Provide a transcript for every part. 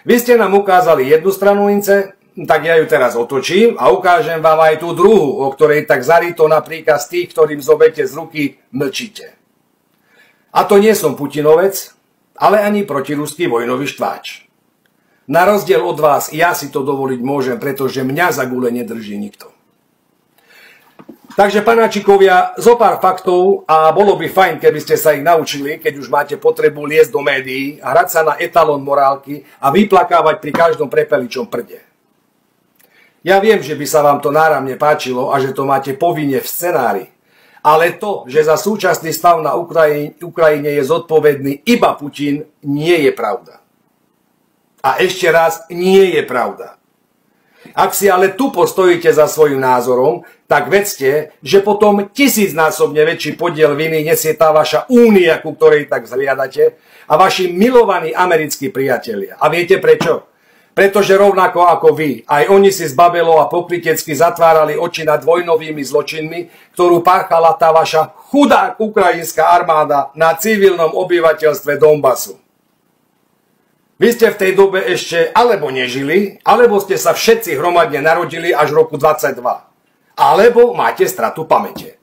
Vy ste nám ukázali jednu stranu mince, tak ja ju teraz otočím a ukážem vám aj tú druhú, o ktorej tak zarito na príkaz tých, ktorým zobete z ruky, mlčíte. A to nie som Putinovec, ale ani protiruský vojnový štváč. Na rozdiel od vás, ja si to dovoliť môžem, pretože mňa za gule nedrží nikto. Takže, panáčikovia, zo pár faktov a bolo by fajn, keby ste sa ich naučili, keď už máte potrebu liesť do médií a hrať sa na etalón morálky a vyplakávať pri každom prepeličom prde. Ja viem, že by sa vám to náramne páčilo a že to máte povinne v scenári, ale to, že za súčasný stav na Ukrajine je zodpovedný iba Putin, nie je pravda. A ešte raz, nie je pravda. Ak si ale tu postojíte za svojím názorom, tak vedzte, že potom 1000-násobne väčší podiel viny nesie tá vaša únia, ku ktorej tak zhliadate, a vaši milovaní americkí priatelia. A viete prečo? Pretože rovnako ako vy, aj oni si zbabelo a pokrytecky zatvárali oči nad vojnovými zločinmi, ktorú páchala tá vaša chudá ukrajinská armáda na civilnom obyvateľstve Donbasu. Vy ste v tej dobe ešte alebo nežili, alebo ste sa všetci hromadne narodili až v roku 22. Alebo máte stratu pamäte.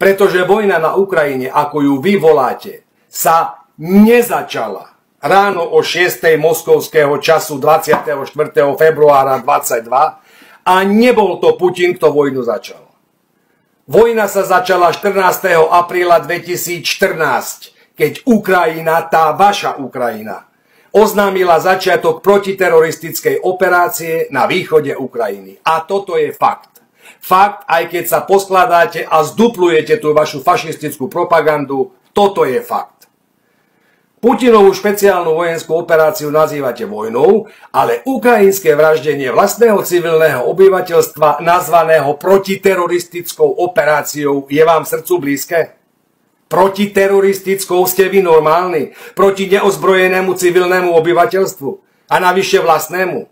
Pretože vojna na Ukrajine, ako ju vy voláte, sa nezačala ráno o 6. moskovského času 24. februára 22 a nebol to Putin, kto vojnu začal. Vojna sa začala 14. apríla 2014, keď Ukrajina, tá vaša Ukrajina, oznámila začiatok protiteroristickej operácie na východe Ukrajiny. A toto je fakt. Fakt, aj keď sa poskladáte a zduplujete tú vašu fašistickú propagandu, toto je fakt. Putinovú špeciálnu vojenskú operáciu nazývate vojnou, ale ukrajinské vraždenie vlastného civilného obyvateľstva nazvaného protiteroristickou operáciou je vám srdcu blízke? Protiteroristickou ste vy normálni? Proti neozbrojenému civilnému obyvateľstvu? A navyše vlastnému?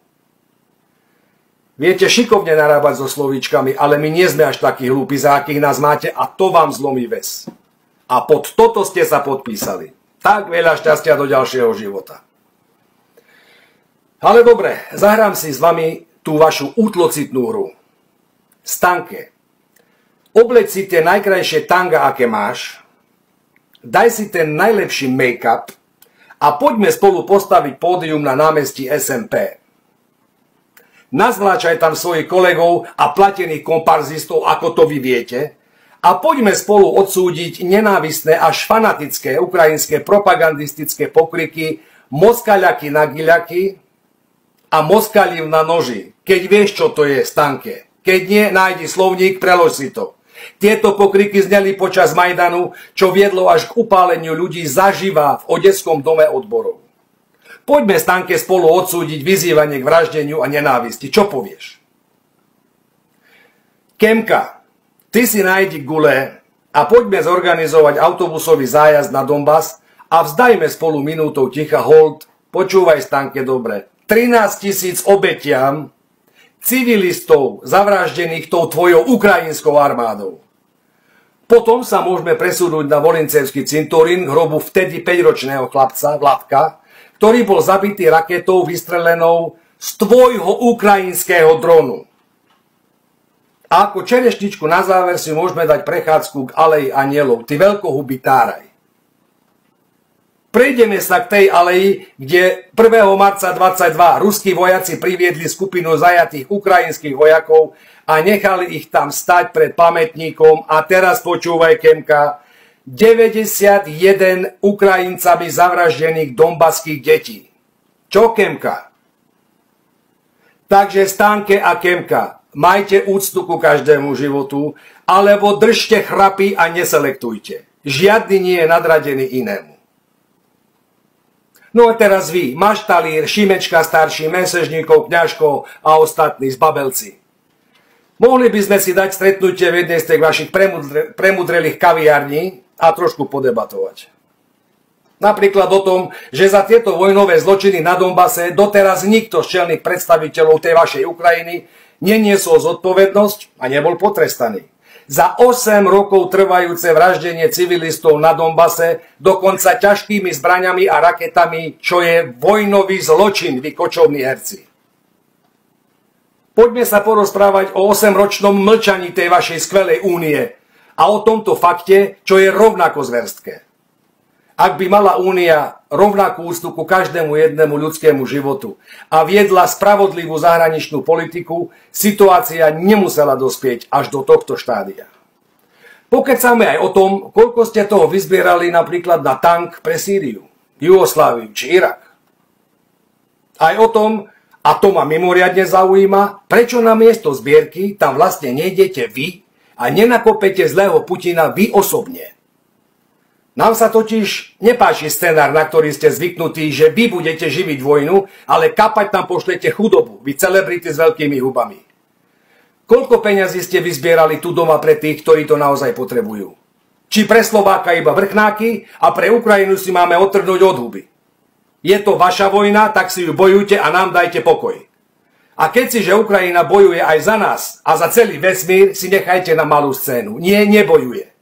Viete šikovne narábať so slovíčkami, ale my nie sme až takí hlúpi, za akých nás máte, a to vám zlomí väz. A pod toto ste sa podpísali. Tak veľa šťastia do ďalšieho života. Ale dobre, zahrám si s vami tú vašu útlocitnú hru. Stanke. Obleď si tie najkrajšie tanga, aké máš, daj si ten najlepší make-up a poďme spolu postaviť pódium na námestí SMP. Nazvláčaj tam svojich kolegov a platených komparzistov, ako to vy viete, a poďme spolu odsúdiť nenávistné až fanatické ukrajinské propagandistické pokriky moskaľaky na giľaky a moskaliv na noži. Keď vieš, čo to je, Stanke. Keď nie, nájdi slovník, prelož si to. Tieto pokriky zneli počas Majdanu, čo viedlo až k upáleniu ľudí zaživa v Odesskom dome odborov. Poďme, Stanke, spolu odsúdiť vyzývanie k vraždeniu a nenávisti. Čo povieš? Kemka, ty si nájdi gule a poďme zorganizovať autobusový zájazd na Donbas a vzdajme spolu minútou ticha hold. Počúvaj, Stanke, dobre. 13 000 obetiam civilistov zavraždených tou tvojou ukrajinskou armádou. Potom sa môžeme presúdnuť na Volincevský cintorín k hrobu vtedy 5-ročného chlapca Vladka, ktorý bol zabitý raketou vystrelenou z tvojho ukrajinského dronu. A ako čerešničku na záver si môžeme dať prechádzku k aleji anielov. Ty veľkohuby táraj. Prejdeme sa k tej aleji, kde 1. marca 22 ruskí vojaci priviedli skupinu zajatých ukrajinských vojakov a nechali ich tam stať pred pamätníkom. A teraz počúvaj, Kemka, 91 Ukrajincami zavraždených donbaských detí. Čo, Kemka? Takže, Stanke a Kemka, majte úctu ku každému životu, alebo držte chrapy a neselektujte. Žiadny nie je nadradený inému. No a teraz vy, Maštalír, Šimečka starší, Mesežníkov, Kňažko a ostatní zbabelci. Mohli by sme si dať stretnutie v jednej z tých vašich premudrelých kaviarní a trošku podebatovať. Napríklad o tom, že za tieto vojnové zločiny na Donbase doteraz nikto z čelných predstaviteľov tej vašej Ukrajiny neniesol zodpovednosť a nebol potrestaný. Za 8 rokov trvajúce vraždenie civilistov na Donbase, dokonca ťažkými zbraňami a raketami, čo je vojnový zločin, vy kočovní herci. Poďme sa porozprávať o 8-ročnom mlčaní tej vašej skvelej únie a o tomto fakte, čo je rovnako zverstké. Ak by mala únia rovnakú úctu ku každému jednému ľudskému životu a viedla spravodlivú zahraničnú politiku, situácia nemusela dospieť až do tohto štádia. Pokecáme aj o tom, koľko ste toho vyzbierali napríklad na tank pre Sýriu, Jugosláviu či Irak. Aj o tom, a to ma mimoriadne zaujíma, prečo na miesto zbierky tam vlastne nejdete vy a nenakopete zlého Putina vy osobne. Nám sa totiž nepáči scenár, na ktorý ste zvyknutí, že vy budete živiť vojnu, ale kapať tam pošlete chudobu, vy celebrity s veľkými hubami. Koľko peňazí ste vyzbierali tu doma pre tých, ktorí to naozaj potrebujú? Či pre Slováka iba vrchnáky a pre Ukrajinu si máme odtrhnúť od huby? Je to vaša vojna, tak si ju bojujte a nám dajte pokoj. A keď si, že Ukrajina bojuje aj za nás a za celý vesmír, si nechajte na malú scénu. Nie, nebojuje.